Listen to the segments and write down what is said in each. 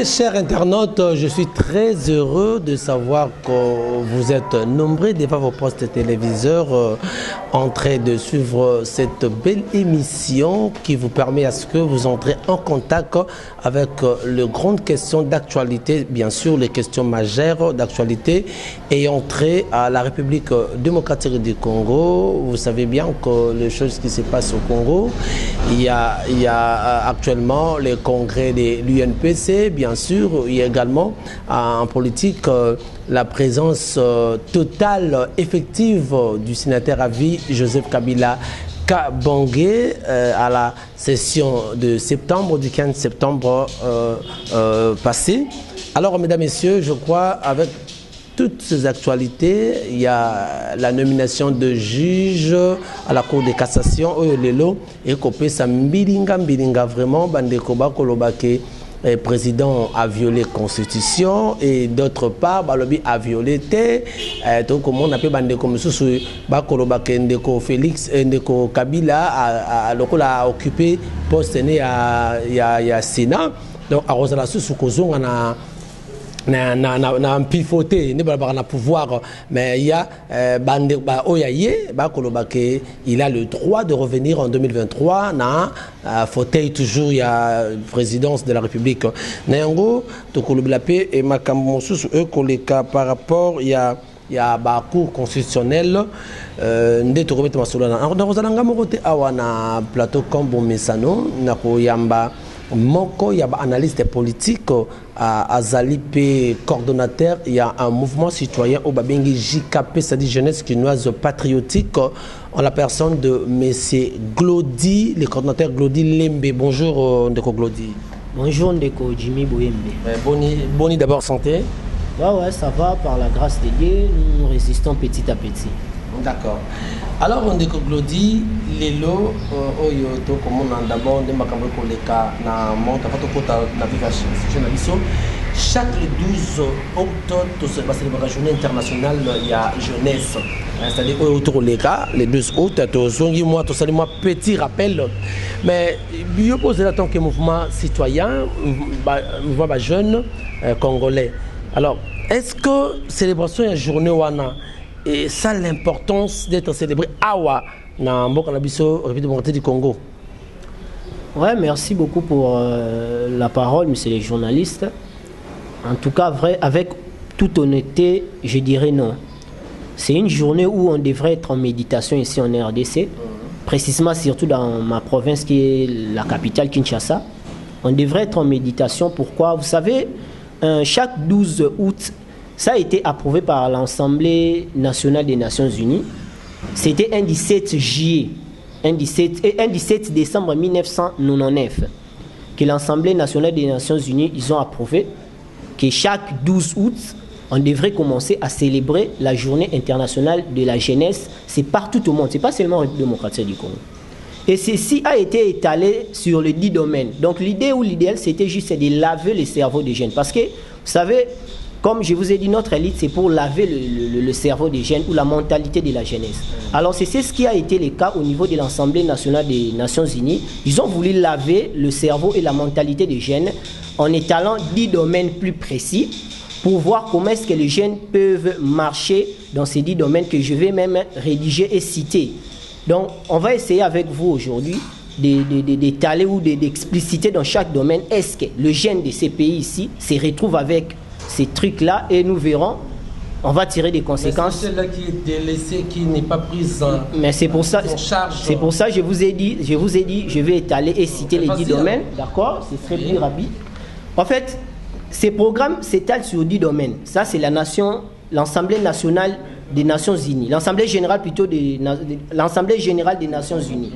Très chers internautes, je suis très heureux de savoir que vous êtes nombreux devant vos postes téléviseurs en train de suivre cette belle émission qui vous permet à ce que vous entrez en contact avec les grandes questions d'actualité, bien sûr les questions majeures d'actualité et entrer à la République démocratique du Congo. Vous savez bien que les choses qui se passent au Congo, il y a actuellement les congrès de l'UNPC, bien sûr, il y a également en politique la présence totale, effective du sénateur à vie Joseph Kabila Kabange à la session de septembre, du 15 septembre passé. Alors, mesdames, messieurs, je crois avec toutes ces actualités, il y a la nomination de juges à la Cour de cassation, et Kopé Sambiringa vraiment, Bandekoba Kolobake. Le président a violé la Constitution et d'autre part, Balobi a violé donc comme on appelle Bandeko Moussou, Bakolobake Ndeko Félix Ndeko Kabila a occupé poste né à Sénat. Donc à Rosala Soukozon na pifoté ne na pouvoir, mais il y a il a le droit de revenir en 2023 na fauteuil. Toujours il y a présidence de la République Nango to koloblape et makambo mosusu koleka par rapport il y a ba cour constitutionnelle ndeto kometa masolana na kozalanga mokote awana plateau Kombo Mesano na koyamba Moko, il y a un analyste politique à Zalipe, coordonnateur, il y a un mouvement citoyen au Babengi JKP, c'est-à-dire Jeunesse Quinoise Patriotique, en la personne de M. Glody, le coordonnateur Glody Lembe. Bonjour Ndeko Glody. Bonjour Ndeko Jimmy Bouyembe. Boni d'abord, santé. Ouais, ça va, par la grâce de Dieu, nous résistons petit à petit. D'accord. Alors, on dit que Glody, Lelo, Oyo, comme on a d'abord des macabre koleka, na monte, à navigation, chaque 12 octobre, c'est la journée internationale, il y a jeunesse. C'est-à-dire, autour les gars, les 12 août, moi, tout ça, moi, petit rappel. Mais, je pose la tant que mouvement citoyen, mouvement jeune congolais. Alors, est-ce que célébration de journée wana et ça l'importance d'être célébré awa na mboka na biso République démocratique du Congo? Ouais, merci beaucoup pour la parole, monsieur les journalistes. En tout cas, vrai, avec toute honnêteté, je dirais non. C'est une journée où on devrait être en méditation ici en RDC, précisément surtout dans ma province qui est la capitale Kinshasa. On devrait être en méditation. Pourquoi? Vous savez, chaque 12 août, ça a été approuvé par l'Assemblée nationale des Nations Unies. C'était un 17 juillet, un 17 décembre 1999 que l'Assemblée nationale des Nations Unies, ils ont approuvé que chaque 12 août, on devrait commencer à célébrer la journée internationale de la jeunesse. C'est partout au monde, c'est pas seulement en République démocratique du Congo. Et ceci a été étalé sur les 10 domaines. Donc l'idée ou l'idéal, c'était juste de laver le cerveau des jeunes. Parce que, vous savez, comme je vous ai dit, notre élite, c'est pour laver le cerveau des jeunes ou la mentalité de la jeunesse. Alors, c'est ce qui a été le cas au niveau de l'Assemblée nationale des Nations Unies. Ils ont voulu laver le cerveau et la mentalité des jeunes en étalant 10 domaines plus précis pour voir comment est-ce que les jeunes peuvent marcher dans ces 10 domaines que je vais même rédiger et citer. Donc, on va essayer avec vous aujourd'hui d'étaler ou d'expliciter dans chaque domaine est-ce que le jeune de ces pays ici se retrouve avec ces trucs-là et nous verrons, on va tirer des conséquences. C'est celle-là qui est délaissée, qui n'est pas prise en, mais c'est pour ça, en charge. C'est pour ça que je vous ai dit, je vais étaler et citer les 10 domaines. D'accord? Ce serait plus rapide. En fait, ces programmes s'étalent sur 10 domaines. Ça, c'est l'Assemblée nationale des Nations Unies. L'Assemblée générale plutôt l'Assemblée générale des Nations Unies.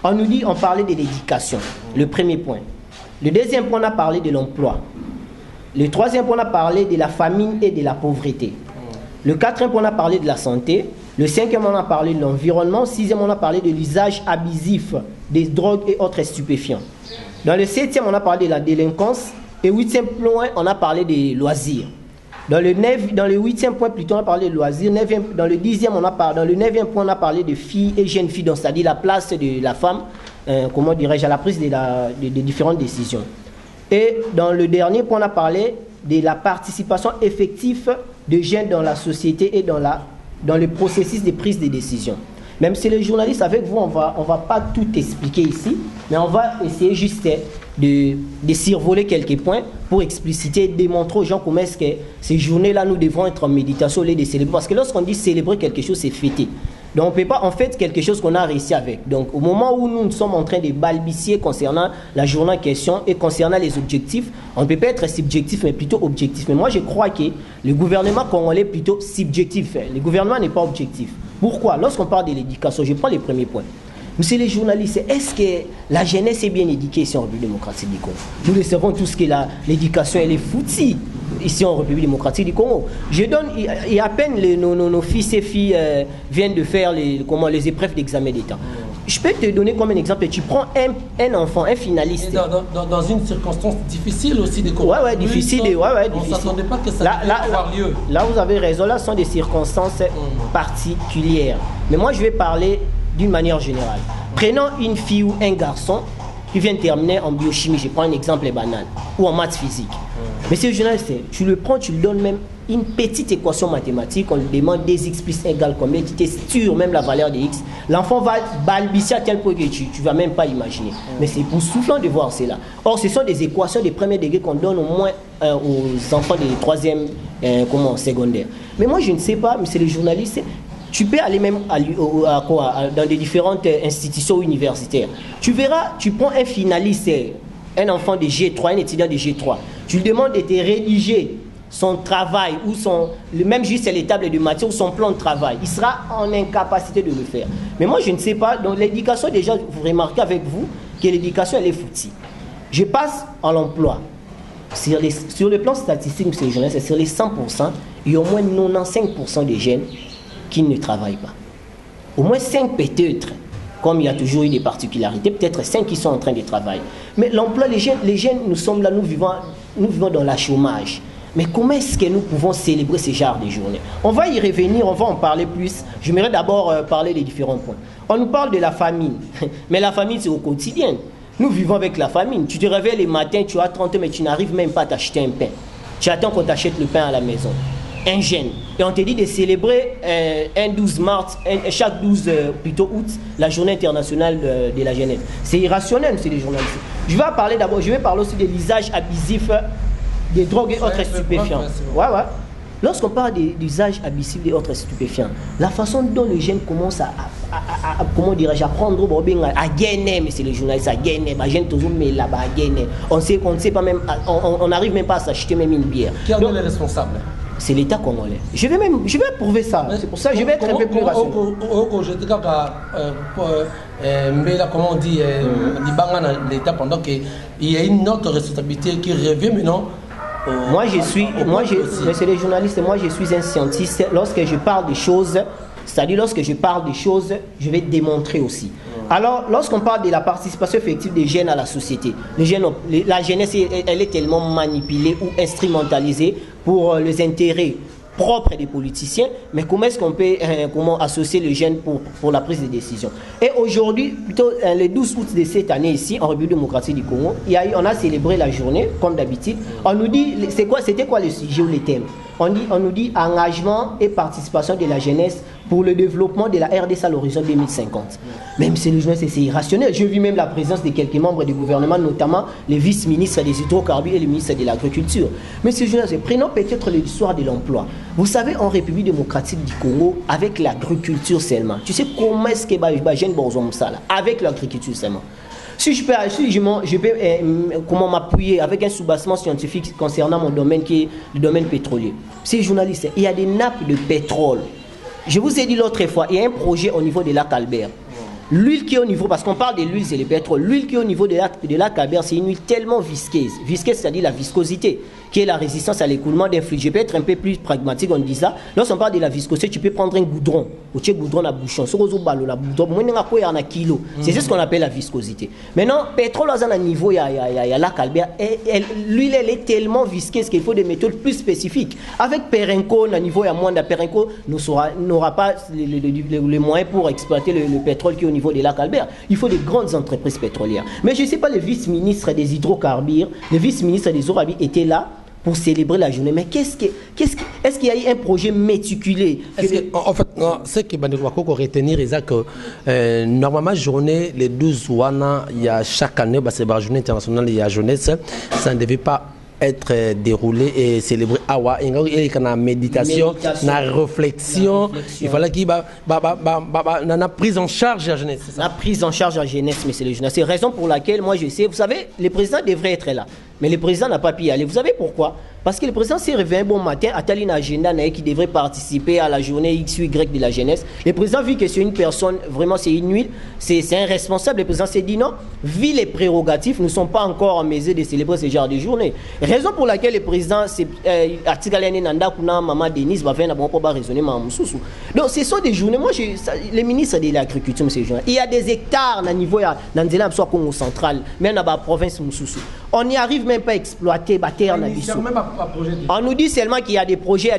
On nous dit, on parlait de l'éducation, le premier point. Le deuxième point, on a parlé de l'emploi. Le troisième point, on a parlé de la famine et de la pauvreté. Le quatrième point, on a parlé de la santé. Le cinquième, on a parlé de l'environnement. Sixième, on a parlé de l'usage abusif des drogues et autres stupéfiants. Dans le septième, on a parlé de la délinquance. Et huitième point, on a parlé des loisirs. Dans le huitième point, plutôt, on a parlé de loisirs. Dans le dixième, dans le neuvième point, on a parlé de filles et jeunes filles. Donc, c'est-à-dire la place de la femme, comment dirais-je, à la prise des différentes décisions. Et dans le dernier point, on a parlé de la participation effective des jeunes dans la société et dans le processus de prise de décision. Même si les journalistes, avec vous, on va pas tout expliquer ici, mais on va essayer juste de survoler quelques points pour expliciter, démontrer aux gens comment est-ce que ces journées-là, nous devons être en méditation au lieu de célébrer. Parce que lorsqu'on dit célébrer quelque chose, c'est fêter. Donc on ne peut pas en fait quelque chose qu'on a réussi avec. Donc au moment où nous sommes en train de balbutier concernant la journée en question et concernant les objectifs, on ne peut pas être subjectif mais plutôt objectif. Mais moi je crois que le gouvernement congolais est plutôt subjectif. Le gouvernement n'est pas objectif. Pourquoi? Lorsqu'on parle de l'éducation, je prends les premiers points. Monsieur les journalistes, est-ce que la jeunesse est bien éduquée ici en République démocratique du Congo? Nous le savons tous que l'éducation elle est foutue ici en République démocratique du Congo. Je donne, il y a à peine nos fils et filles viennent de faire les épreuves d'examen d'État. Je peux te donner comme un exemple. Tu prends un enfant, un finaliste. Dans une circonstance difficile aussi de Congo. Ouais, difficile. On ne s'attendait pas que ça puisse avoir lieu. Là, vous avez raison. Là, ce sont des circonstances particulières. Mais moi, je vais parler d'une manière générale. Prenons une fille ou un garçon qui vient de terminer en biochimie. Je prends un exemple banal. Ou en maths physique. Mais ce journaliste, tu le prends, tu lui donnes même une petite équation mathématique, on lui demande 2x plus 1 égale combien, tu t'estures même la valeur de x. L'enfant va balbutier à tel point que tu ne vas même pas imaginer. Mais c'est pour soufflant de voir cela. Or, ce sont des équations de premier degré qu'on donne au moins aux enfants de 3e secondaire. Mais moi, je ne sais pas, mais c'est les journalistes. Tu peux aller même dans des différentes institutions universitaires. Tu verras, tu prends un finaliste, un enfant de G3, un étudiant de G3. Tu lui demandes de te rédiger son travail ou même juste l'étable de matière ou son plan de travail. Il sera en incapacité de le faire. Mais moi, je ne sais pas. Donc, l'éducation, déjà, vous remarquez avec vous que l'éducation, elle est foutue. Je passe à l'emploi. Sur le plan statistique, M. le journaliste, sur les 100%, il y a au moins 95% des jeunes qui ne travaillent pas. Au moins 5 peut-être, comme il y a toujours eu des particularités, peut-être 5 qui sont en train de travailler. Mais l'emploi, les jeunes, nous sommes là, nous vivons dans la chômage. Mais comment est-ce que nous pouvons célébrer ce genre de journée? On va y revenir, on va en parler plus. J'aimerais d'abord parler des différents points. On nous parle de la famine, mais la famine c'est au quotidien. Nous vivons avec la famine. Tu te réveilles le matin, tu as 30 ans, mais tu n'arrives même pas à t'acheter un pain. Tu attends qu'on t'achète le pain à la maison. Un jeune. Et on te dit de célébrer un 12 mars, chaque 12 plutôt août, la journée internationale de la jeunesse. C'est irrationnel, c'est les journalistes. Je vais parler aussi de l'usage abusif des drogues et autres stupéfiants. Ouais. Lorsqu'on parle d'usage abusif des autres stupéfiants, la façon dont les jeunes commencent à prendre à gagner, mais c'est les journalistes à gagner, on ne sait pas même, on n'arrive même pas à s'acheter même une bière. Qui en est le responsable? C'est l'État congolais. Je vais prouver ça. C'est pour ça que je vais être un peu plus rationnel. Mais là, comment on dit, l'État pendant qu'il y a une autre responsabilité qui revient maintenant. C'est les journalistes, moi je suis un scientiste. Lorsque je parle des choses, je vais démontrer aussi. Alors, lorsqu'on parle de la participation effective des jeunes à la société, la jeunesse, elle est tellement manipulée ou instrumentalisée pour les intérêts propres des politiciens, mais comment est-ce qu'on peut associer les jeunes pour la prise de décision? Et aujourd'hui, plutôt le 12 août de cette année ici, en République démocratique du Congo, on a célébré la journée, comme d'habitude. On nous dit, c'était quoi le sujet ou le thème? On nous dit engagement et participation de la jeunesse pour le développement de la RDC à l'horizon 2050. Même si le jeunesse, c'est irrationnel. J'ai vu même la présence de quelques membres du gouvernement, notamment les vice-ministres des hydrocarbures et le ministre de l'Agriculture. Mais ce jeunesse, prenons peut-être l'histoire de l'emploi. Vous savez, en République démocratique du Congo, avec l'agriculture seulement, tu sais comment est-ce que les jeunes besoin ça là? Avec l'agriculture seulement. Si je peux m'appuyer avec un soubassement scientifique concernant mon domaine qui est le domaine pétrolier. Ces journalistes, il y a des nappes de pétrole. Je vous ai dit l'autre fois, il y a un projet au niveau de lac Albert. L'huile qui est au niveau, parce qu'on parle de l'huile, c'est le pétrole. L'huile qui est au niveau de lac Albert, c'est une huile tellement visqueuse. Visqueuse, c'est-à-dire la viscosité, qui est la résistance à l'écoulement d'un fluide. Je peux être un peu plus pragmatique, on dit ça. Lorsqu'on parle de la viscosité, tu peux prendre un goudron. Ou tu as un goudron à bouchon. C'est juste ce qu'on appelle la viscosité. Maintenant, pétrole, à un niveau, il y a lac Albert. L'huile, elle est tellement visqueuse qu'il faut des méthodes plus spécifiques. Avec Perenco, à niveau, il y a moins de Perenco, n'aura pas les moyens pour exploiter le pétrole qui est au niveau niveau des lacs Albert. Il faut des grandes entreprises pétrolières. Mais je ne sais pas, le vice-ministre des hydrocarbures, le vice-ministre des hydrocarbures était là pour célébrer la journée. Mais est-ce qu'il y a eu un projet méticulé? En fait, ce que Bandeko retenir, c'est que normalement, journée, les 12 wana, il y a chaque année, c'est la journée internationale, il y a jeunesse, ça ne devait pas être déroulé et célébré awa il y a une méditation une réflexion il fallait qu'il a prise en charge la jeunesse, la prise en charge de la jeunesse, mais c'est les jeunes. C'est la raison pour laquelle moi je sais, vous savez, le président devrait être là, mais le président n'a pas pu y aller. Vous savez pourquoi? Parce que le président s'est réveillé un bon matin à une agenda qui devrait participer à la journée X ou Y de la jeunesse. Le président vu que c'est une personne, vraiment c'est une huile, c'est un responsable. Le président s'est dit non, vu les prérogatives, nous ne sommes pas encore en mesure de célébrer ce genre de journée. Raison pour laquelle le président, Maman Denise, va faire raisonner. Donc ce sont des journées, moi les ministres de l'agriculture, il y a des hectares au niveau dans le Congo central, même dans la province Moussoussou. On n'y arrive même pas à exploiter la terre. On nous dit seulement qu'il y a des projets,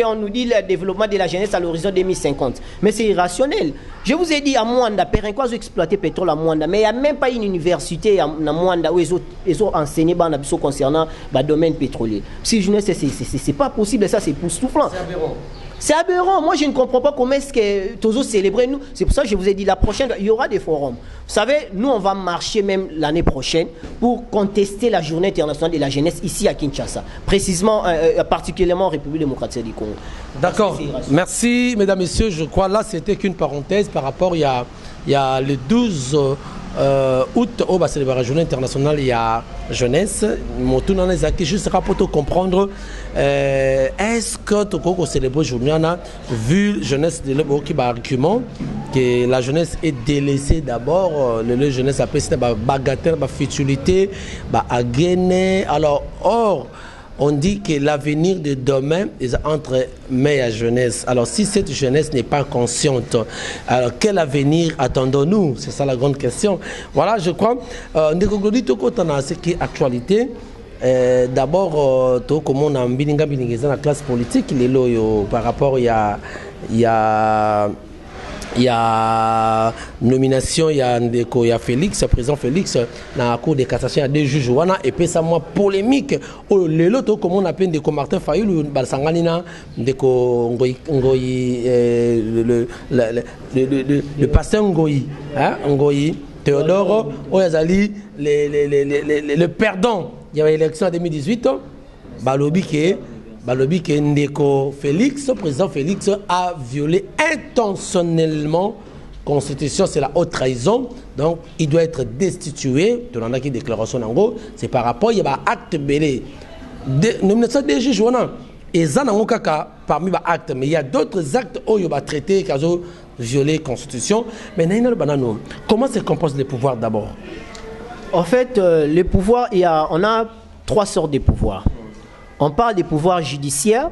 on nous dit le développement de la jeunesse à l'horizon 2050. Mais c'est irrationnel. Je vous ai dit à Mwanda, Périnquois exploité pétrole à Mwanda, mais il n'y a même pas une université à Mwanda où ils ont enseigné concernant le domaine pétrolier. Si jeunesse, c'est pas possible, ça c'est époustouflant. C'est aberrant. C'est aberrant. Moi, je ne comprends pas comment est-ce que Tozo célébrer nous. C'est pour ça que je vous ai dit, la prochaine, il y aura des forums. Vous savez, nous, on va marcher même l'année prochaine pour contester la journée internationale de la jeunesse ici à Kinshasa. Précisément, particulièrement en République démocratique du Congo. D'accord. Merci, mesdames, messieurs. Je crois là, c'était qu'une parenthèse par rapport, il y a le 12 août, c'est la journée internationale, il y a jeunesse. Juste pour te comprendre, est-ce que tu as célébré aujourd'hui, vu jeunesse de l'argument que la jeunesse est délaissée d'abord, la jeunesse après c'est bagatelle, futilité, alors or on dit que l'avenir de demain est entre mai et jeunesse. Alors si cette jeunesse n'est pas consciente, alors quel avenir attendons-nous? C'est ça la grande question. Voilà, je crois. Ce qui est actualité. D'abord, comme on a dans la classe politique, par rapport il y a nomination, il y a Félix, le président Félix, dans la cour de cassation, il y a deux juges, et puis ça m'a polémique. L'autre, comme on appelle Martin Fayulu, le pasteur Ngoyi, Ngoyi, Théodore, le perdant, il y avait l'élection en 2018, Balobi que Ndeko Félix, le président Félix, a violé intentionnellement la Constitution, c'est la haute trahison. Donc, il doit être destitué. Tu en as qui déclaration en gros, c'est par rapport, il y a un acte belé. Nomination des juges, et ça, parmi les actes, mais il y a d'autres actes où il y a traité, qui ont violé la Constitution. Mais comment se compose le pouvoir d'abord? En fait, le pouvoir, on a trois sortes de pouvoirs. On parle des pouvoirs judiciaires,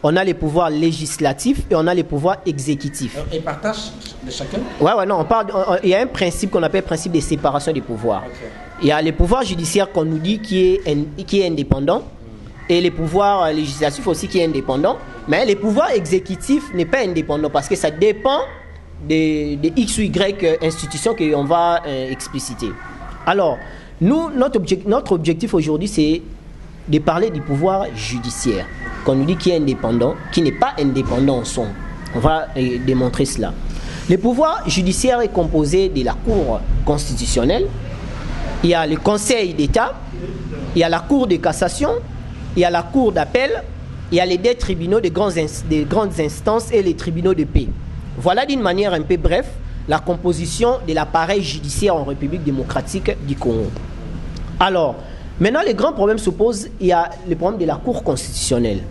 on a les pouvoirs législatifs et on a les pouvoirs exécutifs. Et partage de chacun? Non, il y a un principe qu'on appelle le principe de séparation des pouvoirs. Okay. Il y a les pouvoirs judiciaires qu'on nous dit qui est indépendant et les pouvoirs législatifs aussi qui est indépendant. Mais les pouvoirs exécutifs n'est pas indépendant parce que ça dépend de X ou Y institutions qu'on va expliciter. Alors, nous, notre objectif aujourd'hui, c'est de parler du pouvoir judiciaire, qu'on nous dit qui est indépendant, qui n'est pas indépendant en son. On va démontrer cela. Le pouvoir judiciaire est composé de la Cour constitutionnelle, il y a le Conseil d'État, il y a la Cour de cassation, il y a la Cour d'appel, il y a les deux tribunaux des grandes instances et les tribunaux de paix. Voilà d'une manière un peu bref la composition de l'appareil judiciaire en République démocratique du Congo. Alors, maintenant, le grand problème se pose, il y a le problème de la Cour constitutionnelle.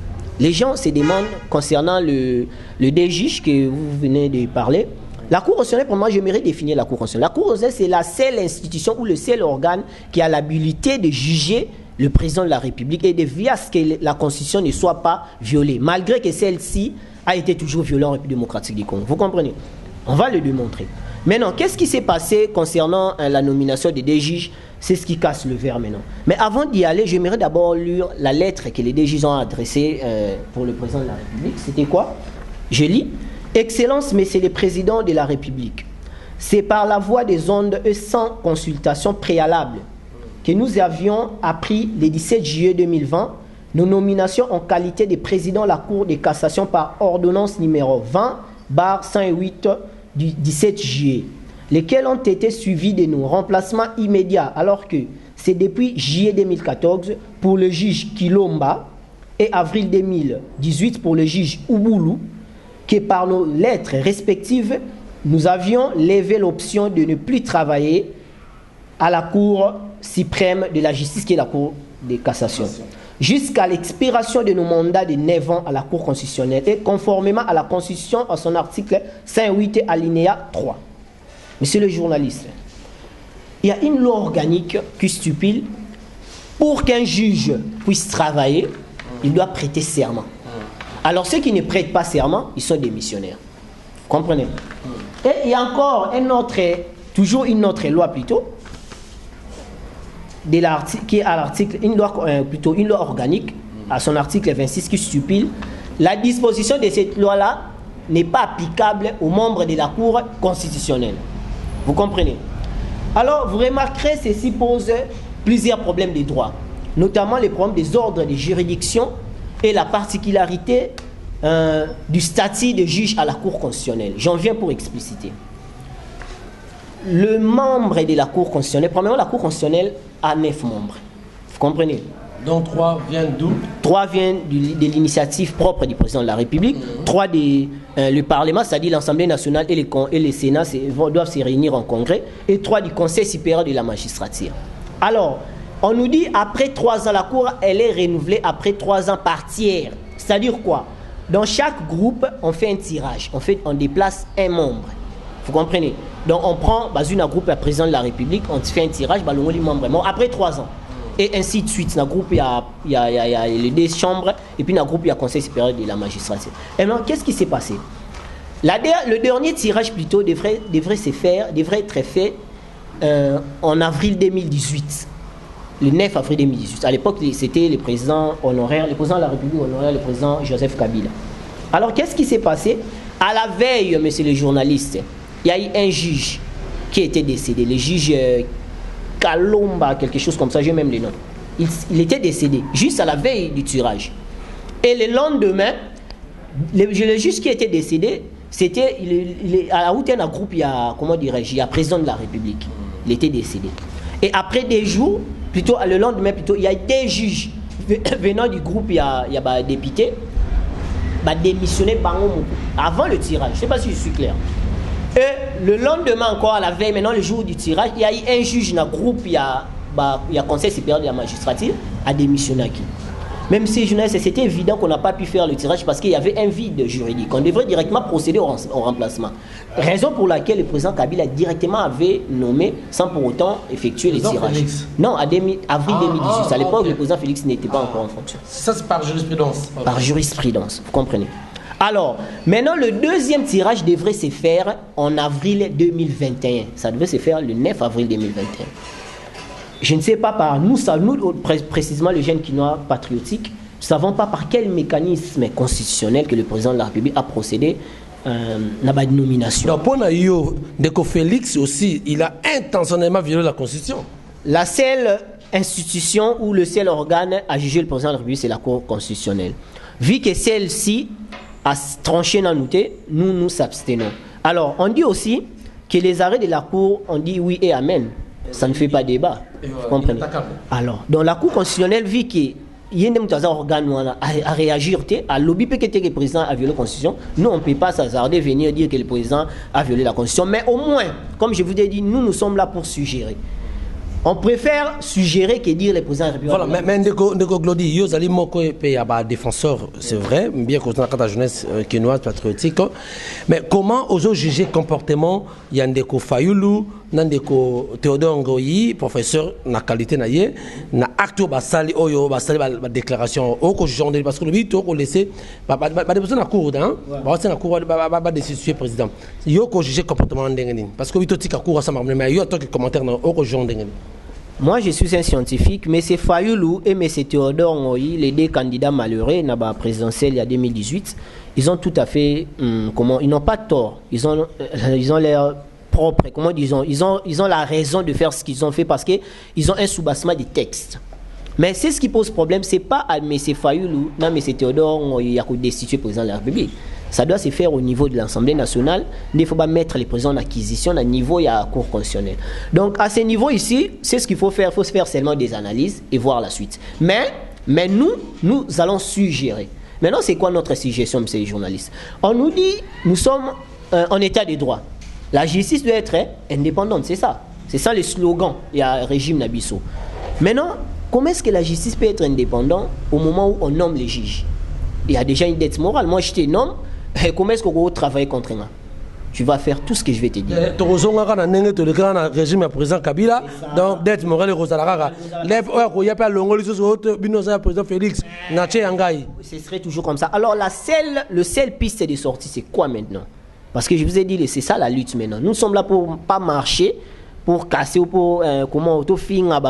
Les gens se demandent concernant le DGIJ que vous venez de parler. La Cour constitutionnelle, pour moi, j'aimerais définir la Cour constitutionnelle. La Cour constitutionnelle, c'est la seule institution ou le seul organe qui a l'habilité de juger le président de la République et de veiller à ce que la Constitution ne soit pas violée, malgré que celle-ci a été toujours violée en République démocratique du Congo. Vous comprenez? On va le démontrer. Maintenant, qu'est-ce qui s'est passé concernant la nomination des DGIJ? C'est ce qui casse le verre maintenant. Mais avant d'y aller, j'aimerais d'abord lire la lettre que les DGIJ ont adressée pour le président de la République. C'était quoi? Je lis. Excellence, Messieurs les présidents de la République. c'est par la voie des ondes et sans consultation préalable que nous avions appris le 17 juillet 2020 nos nominations en qualité de président de la Cour de cassation par ordonnance numéro 20/108 du 17 juillet, lesquelles ont été suivies de nos remplacements immédiats, alors que c'est depuis juillet 2014 pour le juge Kilomba et avril 2018 pour le juge Ubulu, que par nos lettres respectives, nous avions levé l'option de ne plus travailler à la Cour suprême de la justice, qui est la Cour de cassation, jusqu'à l'expiration de nos mandats de 9 ans à la Cour constitutionnelle et conformément à la Constitution, à son article 108 alinéa 3. Monsieur le journaliste, il y a une loi organique qui stipule pour qu'un juge puisse travailler, il doit prêter serment. Alors ceux qui ne prêtent pas serment, ils sont démissionnaires. Vous comprenez? Et il y a encore toujours une autre loi plutôt, qui est à l'article, une loi organique, à son article 26 qui stipule la disposition de cette loi-là n'est pas applicable aux membres de la Cour constitutionnelle. Vous comprenez? Alors, vous remarquerez, ceci pose plusieurs problèmes de droit, notamment les problèmes des ordres de juridiction et la particularité du statut de juge à la Cour constitutionnelle. J'en viens pour expliciter. Le membre de la Cour constitutionnelle, premièrement, la Cour constitutionnelle a 9 membres. Vous comprenez? Donc 3 viennent d'où? 3 viennent de l'initiative propre du président de la République. 3 le Parlement, c'est-à-dire l'Assemblée nationale et les Sénats doivent se réunir en congrès. Et 3 du Conseil supérieur de la magistrature. Alors, on nous dit après 3 ans, la Cour, elle est renouvelée après 3 ans par tiers. C'est-à-dire quoi? Dans chaque groupe, on fait un tirage. On déplace un membre. Vous comprenez? Donc on prend une groupe à président de la République, on fait un tirage, les membres après 3 ans. Et ainsi de suite. Dans le groupe, il y a les 2 chambres, et puis dans le groupe, il y a le Conseil supérieur de la magistrature. Et maintenant, qu'est-ce qui s'est passé? Le dernier tirage plutôt devrait être fait en avril 2018. Le 9 avril 2018. À l'époque, c'était le président honoraire, le président de la République honoraire, le président Joseph Kabila. Alors, qu'est-ce qui s'est passé? À la veille, monsieur le journaliste, il y a eu un juge qui était décédé, le juge Kalomba, quelque chose comme ça, j'ai même les noms. Il était décédé, juste à la veille du tirage. Et le lendemain, le juge qui était décédé, c'était, à la route d'un groupe, il y a président de la République. Il était décédé. Et après des jours, le lendemain, il y a des juges venant du groupe, il y a des députés, démissionné avant le tirage. Je ne sais pas si je suis clair. Et le lendemain encore, à la veille, maintenant le jour du tirage, il y a eu un juge dans le groupe, il y a Conseil supérieur de la magistrature, a démissionné. Même si c'était évident qu'on n'a pas pu faire le tirage parce qu'il y avait un vide juridique. On devrait directement procéder au remplacement. Raison pour laquelle le président Kabila directement avait nommé sans pour autant effectuer les tirages. Félix. Non, avril 2018. À l'époque, le président Félix n'était pas encore en fonction. Ça, c'est par jurisprudence. Par jurisprudence, vous comprenez. Alors, maintenant, le deuxième tirage devrait se faire en avril 2021. Ça devait se faire le 9 avril 2021. Je ne sais pas par nous précisément les jeunes quinois patriotiques, nous ne savons pas par quel mécanisme constitutionnel que le président de la République a procédé à la nomination. Donc, pour Ndeko Félix aussi, il a intentionnellement violé la Constitution. La seule institution ou le seul organe à juger le président de la République, c'est la Cour constitutionnelle. Vu que celle-ci a tranché dans nous nous abstenons. Alors, on dit aussi que les arrêts de la Cour, on dit oui et amen. Ça ne fait pas débat. Vous comprenez? Alors, dans la Cour constitutionnelle, vu qu'il y a un organe à réagir, à lobby que le président a violé la Constitution, nous, on ne peut pas s'hasarder venir dire que le président a violé la Constitution. Mais au moins, comme je vous ai dit, nous sommes là pour suggérer. On préfère suggérer que dire les présidents de la République. Voilà, mais Ndeko Glody, yo zali moko pe ya ba défenseur, c'est vrai, bien qu'on a la jeunesse quinoise patriotique, mais comment oser juger comportement ya Ndeko Fayulu, Ndeko Théodore Ngoyi, professeur na qualité na ye, na acte basali oyo basali ba déclaration o ko juger parce que le but ko laisser ba décision na cour hein, ba c'est na cour ba décision président. Yo ko juger comportement ndengeni parce que bito tika cour ça mais yo tant que commentaire na o ko juger ndengeni. Moi, je suis un scientifique, mais c'est Fayulu et M. Théodore Ngoyi, les 2 candidats malheureux dans la présidentielle il y a 2018, ils ont tout à fait, ils n'ont pas tort. Ils ont leur propre, comment disons, ils ont la raison de faire ce qu'ils ont fait parce qu'ils ont un soubassement des textes. Mais c'est ce qui pose problème, c'est pas à M. Fayoulou, non M. Théodore, il y a qu'à destituer le président de la République. Ça doit se faire au niveau de l'Assemblée nationale. Il ne faut pas mettre les présidents en acquisition à niveau, il y a la Cour constitutionnelle. Donc à ce niveau ici, c'est ce qu'il faut faire. Il faut se faire seulement des analyses et voir la suite. Mais nous allons suggérer. Maintenant, c'est quoi notre suggestion, monsieur les journalistes? On nous dit, nous sommes en état de droit. La justice doit être indépendante, c'est ça. C'est ça le slogan. Il y a un régime Nabisso. Maintenant, comment est-ce que la justice peut être indépendante au moment où on nomme les juges? Il y a déjà une dette morale. Moi, je te nomme. Comment est-ce qu'on va travailler contre moi? Tu vas faire tout ce que je vais te dire. Tu as régime président Kabila, donc dette morale et président Félix. Ce serait toujours comme ça. Alors, le seul piste de sortie, c'est quoi maintenant? Parce que je vous ai dit, c'est ça la lutte maintenant. Nous sommes là pour pas marcher, pour casser ou pour comment auto-finir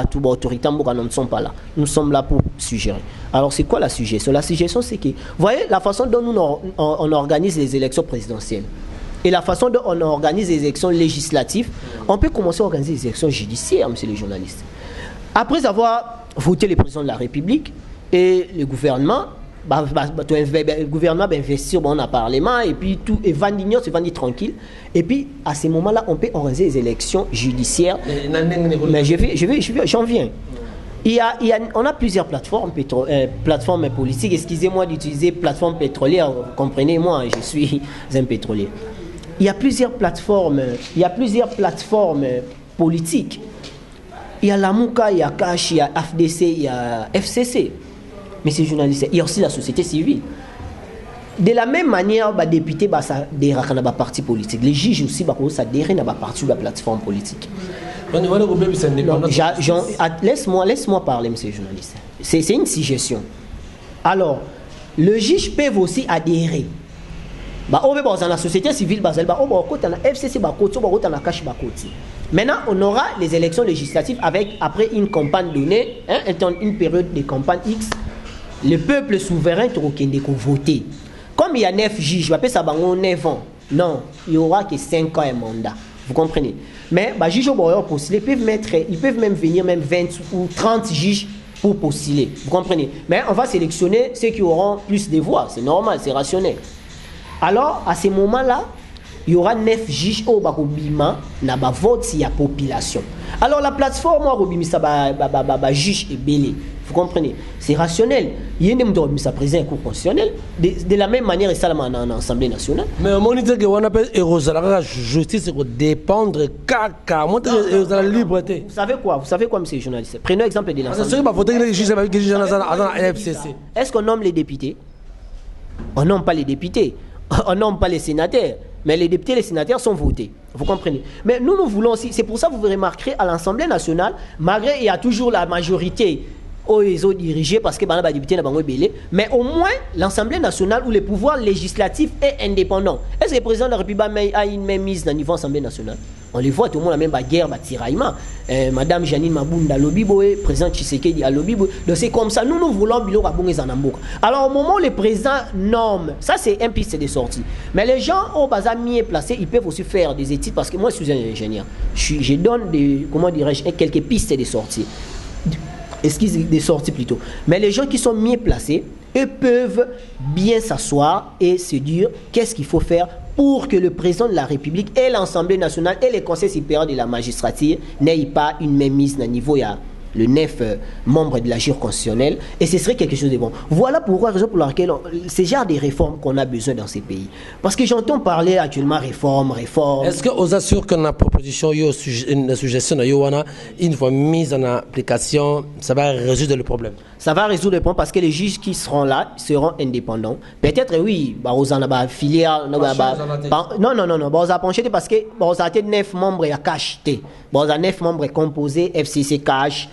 tout autorité, nous ne sommes pas là. Nous sommes là pour suggérer. Alors c'est quoi la suggestion? La suggestion c'est que, vous voyez, la façon dont on organise les élections présidentielles et la façon dont on organise les élections législatives, on peut commencer à organiser les élections judiciaires, monsieur les journalistes. Après avoir voté le président de la République et le gouvernement, le gouvernement va investir dans le Parlement et puis tout est vendu tranquille. Et puis à ce moment-là, on peut organiser les élections judiciaires. Mais j'en viens. On a plusieurs plateformes politiques. Excusez-moi d'utiliser plateforme pétrolière. Comprenez-moi, je suis un pétrolier. Il y a plusieurs plateformes politiques. Il y a la MOUCA, il y a CACH, il y a FDC, il y a FCC. Mais ces journalistes, il y a aussi la société civile. De la même manière, les députés ça adhèrent à la parti politique. Les juges aussi ça adhèrent à la partie de la plateforme politique. Laisse-moi parler, monsieur le journaliste. C'est une suggestion. Alors, le juge peut aussi adhérer. Dans la société civile, dans la FCC, dans la CACH. Maintenant, on aura les élections législatives après une campagne donnée, une période de campagne X. Le peuple souverain qui va voter. Comme il y a 9 juges, je vais appeler ça 9 ans. Non, il n'y aura que 5 ans un mandat. Vous comprenez? Mais les juges ils peuvent même venir 20 ou 30 juges pour postuler. Vous comprenez? Mais on va sélectionner ceux qui auront plus de voix. C'est normal, c'est rationnel. Alors, à ce moment-là, il y aura 9 juges au Bakobima, na ba vote si y a population. Alors la plateforme au juge est belé. Vous comprenez? C'est rationnel. Il y a un président cour constitutionnel de la même manière et ça en Assemblée nationale. Mais on dit que on appelle la justice pour dépendre caca. Moi la liberté. Vous savez quoi, monsieur le journaliste? Prenons l'exemple de l'Assemblée. C'est pas voter les juges avec les juges dans FCC. Est-ce qu'on nomme les députés? On nomme pas les députés. On nomme pas les sénateurs. Mais les députés et les sénateurs sont votés. Vous comprenez? Mais nous voulons aussi, c'est pour ça que vous remarquerez à l'Assemblée nationale, malgré il y a toujours la majorité ils ont dirigé parce que les députés n'ont pas belé, mais au moins l'Assemblée nationale où le pouvoir législatif est indépendant. Est-ce que le président de la République a une même mise dans le niveau de l'Assemblée nationale? On les voit, tout le monde a même la guerre, tiraillement. Madame Janine Mabunda Lobibo, président Tshisekedi à Lobibo. Donc c'est comme ça, nous voulons Bilo Rabongé Zanamboka. Alors au moment où les présidents nomment, ça c'est un piste de sortie. Mais les gens au bazar mieux placés, ils peuvent aussi faire des études parce que moi je suis un ingénieur. Je donne quelques pistes de sortie. Des sorties plutôt. Mais les gens qui sont mieux placés, eux peuvent bien s'asseoir et se dire qu'est-ce qu'il faut faire pour que le président de la République et l'Assemblée nationale et les conseils supérieurs de la magistrature n'aient pas une même mise à niveau. Il y a le 9 membres de la Cour constitutionnelle et ce serait quelque chose de bon. Voilà pourquoi, raison pour laquelle c'est genre des réformes qu'on a besoin dans ces pays. Parce que j'entends parler actuellement réforme. Est-ce que vous assure que la proposition, une suggestion, une fois mise en application, ça va résoudre le problème? Ça va résoudre le problème parce que les juges qui seront là seront indépendants. Peut-être oui, vous en avez filière, non, vous avez penché parce que vous avez 9 membres à cash. Vous avez 9 membres composés, FCC cash,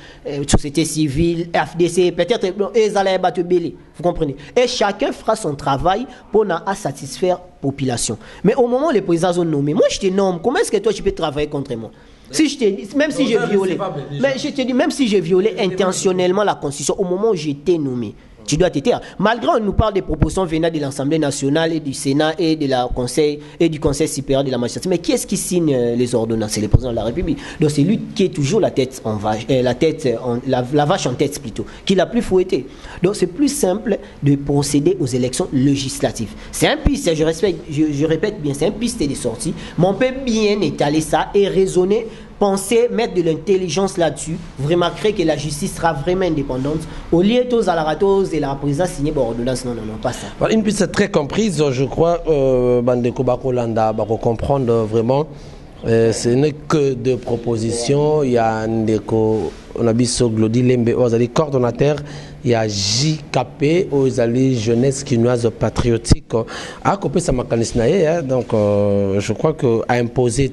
société civile, FDC, peut-être ils allaient battre belé. Vous comprenez? Et chacun fera son travail pour satisfaire la population. Mais au moment où les présidents sont nommés, moi je te nomme, comment est-ce que toi tu peux travailler contre moi? Si je te, même si j'ai violé, mais je te dis, même si j'ai violé intentionnellement la Constitution, au moment où j'ai été nommé, Tu dois te taire. Malgré on nous parle des propositions venant de l'Assemblée nationale et du Sénat et de la Conseil et du Conseil supérieur de la magistrature. Mais qui est-ce qui signe les ordonnances? C'est le président de la République. Donc c'est lui qui est toujours la tête en vache, la vache en tête plutôt, qui l'a plus fouetté. Donc c'est plus simple de procéder aux élections législatives. C'est un piste, je répète bien, c'est un piste de sortie. Mais on peut bien étaler ça et raisonner. Penser, mettre de l'intelligence là-dessus, vraiment créer que la justice sera vraiment indépendante. Au lieu de tous à la ratos et la présidence signée par ordonnance, non, pas ça. Une piste très comprise, je crois, Bandeko Bakolanda, comprendre vraiment. Ce n'est que de propositions. Il y a Ndeko, on a vu sur Glody Lembe, les coordonnateurs. Il y a JKP, les jeunesse quinoise patriotique. À côté ça m'a donc je crois que à imposer.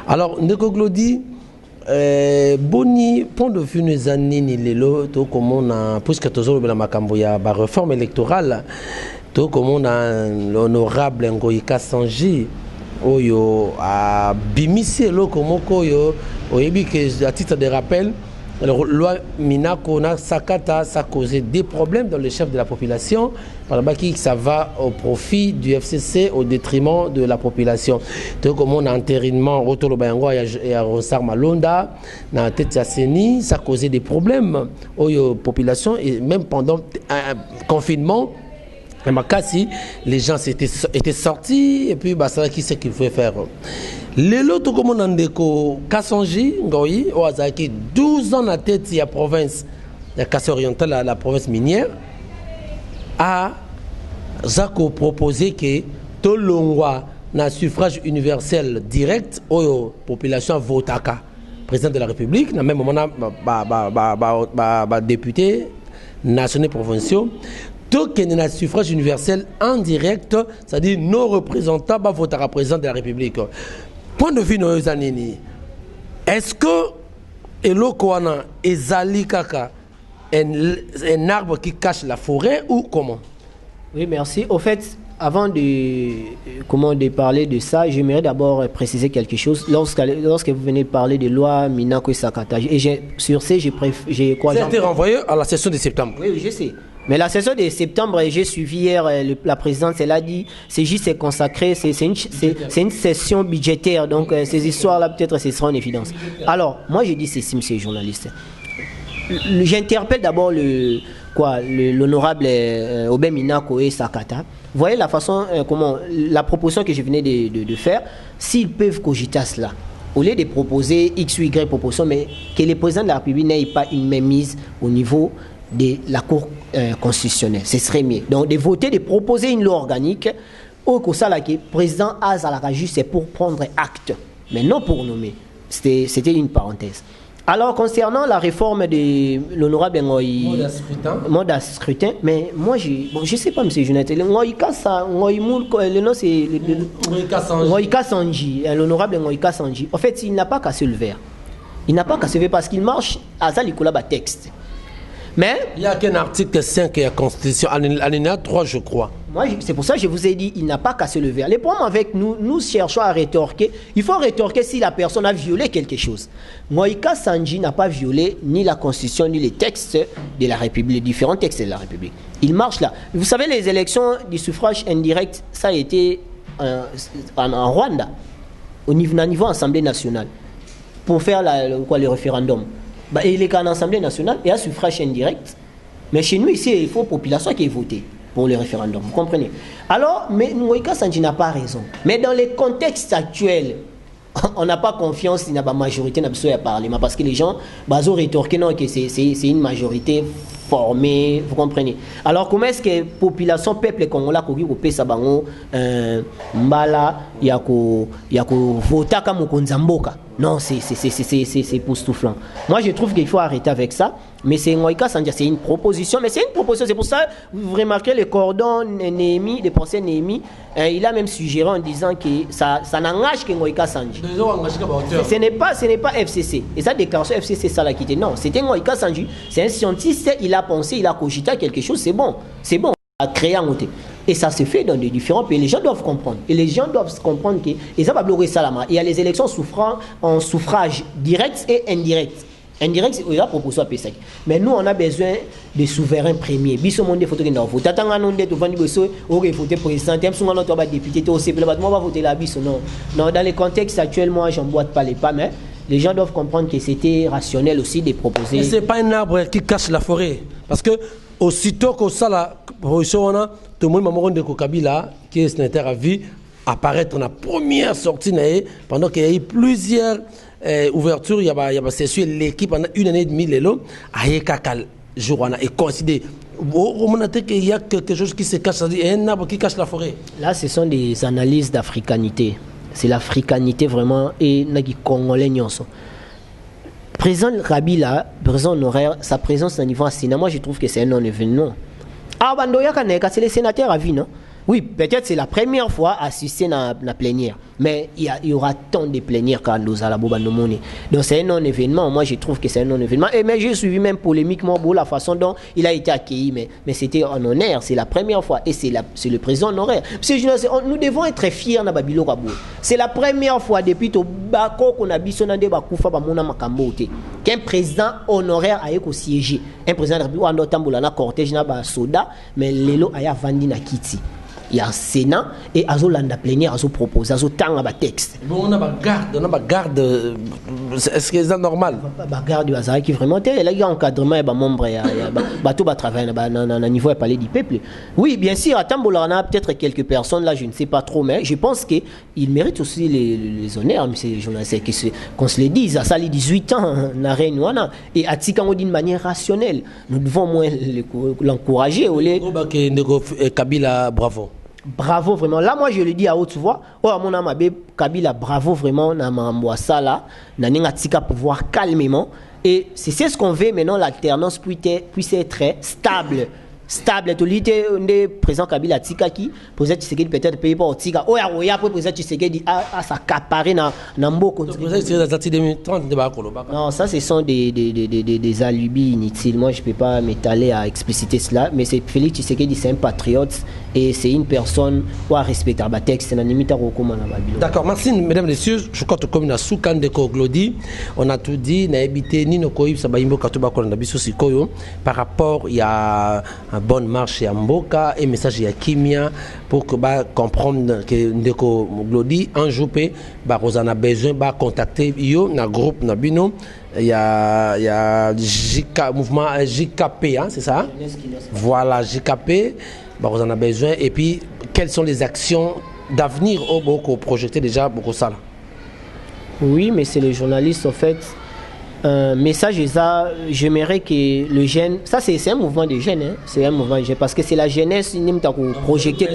Alors Ndeko Glody, boni point de vue nous anini lelo to comme on a puisque toujours la makambo ya ba réforme électorale to comme on a l'honorable Ngoïka Sanji. Oyo a bimisi loko moko yo oyebi que à titre de rappel la loi Minako na sakata ça a causé des problèmes dans le chef de la population par là qui ça va au profit du FCC au détriment de la population. Donc comme on a entérinement autour de Bayango et à Ronsar Malonda na tête ya Seni ça a causé des problèmes aux population et même pendant un confinement. Les gens étaient sortis et puis ça qui c'est qu'il faut faire. Les lots comme on a Ndeko Kassanji Ngoyi au Azaki 12 ans à tête de la province la Kassai orientale la province minière a Zako proposé que tout le monde na suffrage universel direct aux populations votaka président de la République na même moment député nationaux provinciaux. Donc, il y a un suffrage universel en direct, c'est-à-dire nos représentants votent à président de la République. Point de vue nos années, est-ce que Elokwana et Zali Kaka un arbre qui cache la forêt ou comment? Oui, merci. Au fait, avant de parler de ça, j'aimerais d'abord préciser quelque chose. Lorsque vous venez de parler de loi Minako et Sakata, et sur ce, j'ai quoi? Ça a été renvoyé à la session de septembre. Oui, je sais. Mais la session de septembre, j'ai suivi hier, la présidente, elle a dit, c'est juste consacré, c'est une session budgétaire. Donc, ces histoires-là, peut-être, ce sera en évidence. Alors, moi, je dis ceci, monsieur le journaliste. J'interpelle d'abord l'honorable Obé Minako et Sakata. Vous voyez la façon, la proposition que je venais de faire, s'ils peuvent cogiter à cela, au lieu de proposer X ou Y proposition, mais que le président de la République n'ait pas une mainmise au niveau de la Cour constitutionnelle, ce serait mieux. Donc de voter, de proposer une loi organique, au ça là que le président a la juste pour prendre acte, mais non pour nommer. C'était une parenthèse. Alors concernant la réforme de l'honorable mode à scrutin, mais moi je sais pas monsieur Jonathan, le nom c'est Ngoïka Sanji, l'honorable Ngoïka Sanji. En fait, il n'a pas qu'à se lever. Il n'a pas qu'à se lever parce qu'il marche à ça l'école texte. Mais il y a qu'un article 5 de la Constitution, alinéa 3, je crois. Moi, c'est pour ça que je vous ai dit, il n'a pas qu'à se lever. Le problème avec nous, nous cherchons à rétorquer. Il faut rétorquer si la personne a violé quelque chose. Ngoïka Sanji n'a pas violé ni la Constitution, ni les textes de la République, les différents textes de la République. Il marche là. Vous savez, les élections du suffrage indirect, ça a été en Rwanda, au niveau Assemblée nationale, pour faire le référendum. Il est qu'en Assemblée nationale, il y a suffrage indirect. Mais chez nous, ici, il faut la population qui ait voté pour le référendum. Vous comprenez? Alors, mais Ngoïka Sanji n'a pas raison. Mais dans les contextes actuels, on n'a pas confiance, il n'y a pas majorité dans le Parlement. Parce que les gens, ont rétorqué non, que c'est une majorité formée. Vous comprenez? Alors, comment est-ce que la population, peuple congolais, qui a Mbala, il y a voté comme Konzamboka? Non, c'est poustouflant. Moi, je trouve qu'il faut arrêter avec ça. Mais c'est Ngoïka Sanji, c'est une proposition. Mais c'est une proposition. C'est pour ça, vous remarquez le cordon Néhémie, le procès Néhémie, il a même suggéré en disant que ça n'engage que Ngoïka Sanji. Ce n'est pas FCC. Et sa déclaration FCC, ça l'a quitté. Non, c'était Ngoïka Sanji. C'est un scientiste, il a pensé, il a cogité quelque chose. C'est bon. C'est bon. À créer un côté. Et ça se fait dans des différents pays. Les gens doivent comprendre. Et les gens doivent comprendre que ça va bloquer ça là-bas. Il y a les élections souffrant en suffrage direct et indirect. Indirect, il a proposé à PSAC. Mais nous, on a besoin de souverains premiers. Biso monde photo qui n'a voté. T'attends un nom de vendre beso, on va voter président. T'aimes son nom, tu vas député, tu aussi. Moi, on va voter la biso. Non, non. Dans les contextes actuels, moi, j'emboîte pas les pas, mais les gens doivent comprendre que c'était rationnel aussi de proposer. Mais c'est pas un arbre qui cache la forêt, parce que aussitôt que ça la position, tout le monde m'a demandé que Kabila, qui est sénateur à vie, apparaître dans la première sortie pendant qu'il y a eu plusieurs ouvertures. Il y a c'est l'équipe pendant 1 année et demie l'élo à Yekakal Jourana et considéré. Il y a quelque chose qui se cache, c'est-à-dire un arbre qui cache la forêt. Là, ce sont des analyses d'africanité. C'est l'africanité vraiment et nagi congolais nyonso. Président Kabila, président honoraire, sa présence au niveau Sénat, moi je trouve que c'est un non-événement. Ah, Bandoya Kaneka, c'est les sénateurs à vie, non? Oui, peut-être c'est la première fois à assister à la plénière. Mais il y aura tant de plénières quand nous allons à Bobanomoni. Donc c'est un non-événement. Moi, je trouve que c'est un non-événement. Et mais j'ai suivi même polémiquement la façon dont il a été accueilli. Mais c'était en honneur. C'est la première fois. Et c'est le président honoraire. Nous devons être fiers dans Babilo Rabo. C'est la première fois depuis tout Bako qu'on a bisonné Bakoufa Bamona Makambote qu'un président honoraire a été siégé. Un président de la République a tamboulana cortège na soda, mais Lelo aya vandi na kiti. Il y a un Sénat et Azolanda plénière, Azo propose, Azo tang à texte. Bon, on a ma garde, est-ce que c'est normal? La garde du hasard qui vraiment, il y a un encadrement, il y a un membre, il y a tout travail à niveau du palais du peuple. Oui, bien sûr, à Tambola, on a peut-être quelques personnes là, je ne sais pas trop, mais je pense qu'ils méritent aussi les honneurs, mais c'est qu'on se les dise, à ça les 18 ans, et à Tikango d'une manière rationnelle. Nous devons moins l'encourager. Kabila, bravo. Bravo vraiment. Là, moi, je le dis à haute voix. Oh, mon ami Kabila, bravo vraiment. Namambouassala, Naningatika pouvoir calmement. Et c'est ce qu'on veut maintenant, l'alternance puisse être stable. Stable. Tout le président Kabila Tikaki, président Tshisekedi peut-être payé par Tika. Oh, ya, après président Tshisekedi a s'accaparer dans Mboko. Non, ça, ce sont des alibis inutiles. Moi, je ne peux pas m'étaler à expliciter cela. Mais c'est Félix Tshisekedi, c'est un patriote et c'est une personne qui a respecté le texte. D'accord, merci, mesdames et messieurs. Je crois que comme Soukan de Koglodi, on a tout dit, on a évité Nino Koïb, Sabaïmbo Katuba Kolandabiso Sikoyo, par rapport, il y a une bonne marche à Mboka et message à Kimia pour que comprendre que Ndeko Glodi un jour on a besoin de contacter yo na groupe na bino il y a mouvement JKP hein, c'est ça voilà JKP on en a besoin et puis quelles sont les actions d'avenir au beaucoup projeté déjà beaucoup ça là. Oui, mais c'est les journalistes en fait. Message ça, j'aimerais que le jeune, ça c'est un mouvement de jeunes, hein, c'est un mouvement de jeunes parce que c'est la jeunesse projeté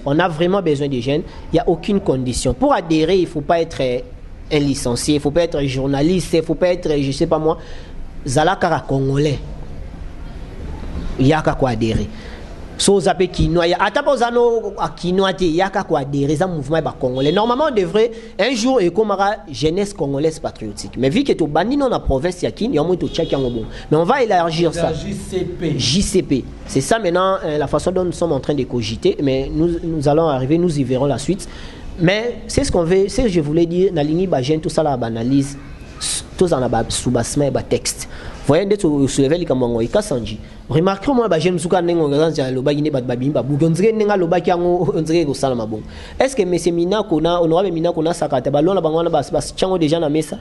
on a vraiment besoin de jeunes. Il n'y a aucune condition pour adhérer. Il ne faut pas être un licencié, il ne faut pas être journaliste, il ne faut pas être, je ne sais pas moi, Zalakara congolais. Il y a qu'à quoi adhérer. So zape kinoa ya atapozano kinoa te yaka ko adhérer za mouvement ba congolais. Normalement on devrait un jour et comme jeunesse congolaise patriotique. Mais vu que to bandi non la province ya kin, y a moins to tchaki bon. Mais on va élargir ça. JCP. C'est ça maintenant la façon dont nous sommes en train de cogiter, mais nous allons arriver, nous y verrons la suite. Mais c'est ce qu'on veut, c'est ce que je voulais dire na ligne ba jeune tout ça la analyse tous en ba soubassement ba texte. Voyez d'être soulever les camongo et kassanji. Remarquez moi ba jeune souka nengo ngazanza loba yine ba babimba bugonzre nenga loba kyango onzre ko salama bon. Est-ce que monsieur Minako na honorable Minako na sakata balona bangwana bas chango déjà na mesa.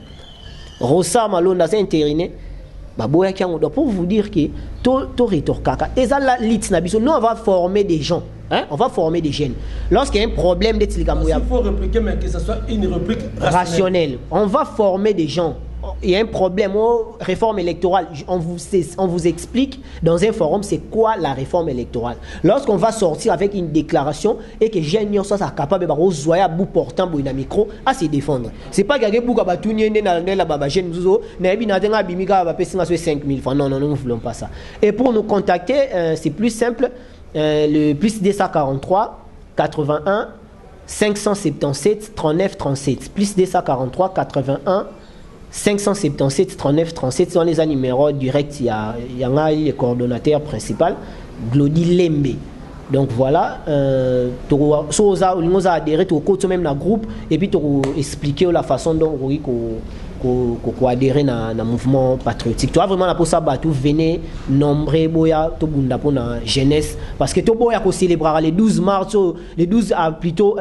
Rosa malonda c'est intériné. Baboya kyango pour vous dire que to retour kaka ezala lit na biso nous on va former des gens. Hein? On va former des jeunes. Lorsqu'il y a un problème d'être il faut répliquer mais que ce soit une réplique rationnelle. On va former des gens. Il y a un problème réforme électorale. On vous explique dans un forum c'est quoi la réforme électorale. Lorsqu'on va sortir avec une déclaration et que jeunes soit capable de zoyer à bout portant pour un micro à se défendre. C'est pas que beaucoup va tout nier dans la baba jeune zuzo na bina tenga bimika va payer 5000 francs. Non, nous ne voulons pas ça. Et pour nous contacter, c'est plus simple. Le plus 243 81 577 39 37 plus 243 81 577 39 37 sont les numéros directs. Il y a le coordonnateur principal Glody Lembe. Donc voilà, on a adhéré au même dans le groupe et puis on expliquer la façon dont adhérer à un mouvement patriotique. Tu as vraiment la possibilité de venir nombrer boya to bunda pour la jeunesse parce que to boya ko célébrer le 12 mars le 12 plutôt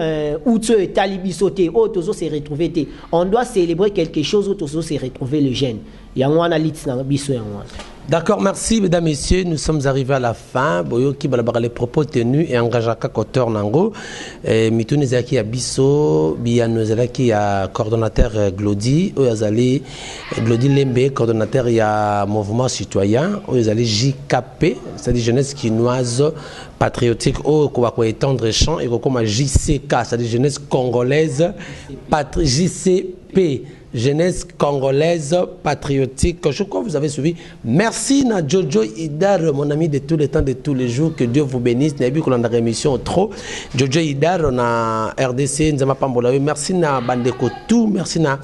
août et talibi sauté auto se retrouver on doit célébrer quelque chose auto se retrouver le jeune. Il y a un analyse dans biso ya moi. D'accord, merci mesdames, messieurs. Nous sommes arrivés à la fin. Boyo qui balabara les propos tenus et engagaka koteur nango. Mituni zaki Abisso, Biano zaki a coordonnateur Glody, Oyazali Glody Lembe, coordonnateur ya mouvement citoyen, Oyazali JKP, c'est-à-dire jeunesse quinoise patriotique, au quoi étendre champ et comme JCK, c'est-à-dire jeunesse congolaise, JCP. Jeunesse congolaise patriotique. Je crois que vous avez suivi. Merci na Jojo Idar, mon ami de tous les temps, de tous les jours. Que Dieu vous bénisse. N'a vu qu'on a une émission trop. Jojo Idar, on a RDC, Nzama Pambolawe. Merci na Bandeko tout. Merci na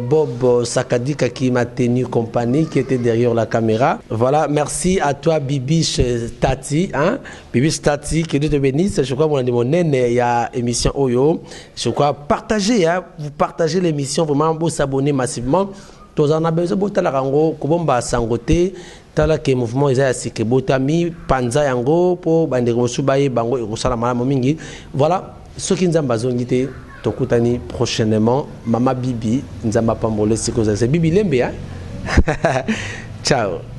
Bob Sakadika qui m'a tenu compagnie, qui était derrière la caméra. Voilà. Merci à toi, Bibiche Tati. Hein? Bibiche Tati, que Dieu te bénisse. Je crois qu'on a dit mon nez, il y a émission Oyo. Je crois partagez, hein? Vous partagez l'émission vraiment. Vous s'abonner massivement. Tous en a besoin de la rango, Kobomba Sangote, Tala ke mouvement Isaïe que Botami, Panza Yango, pour Bandego Subaye, Bango et Rosalama Momingi. Voilà, ce qui nous a besoin de Tokutani prochainement. Mama Bibi, Nzamba Pambole, c'est que c'est Bibi Lembe. Ciao.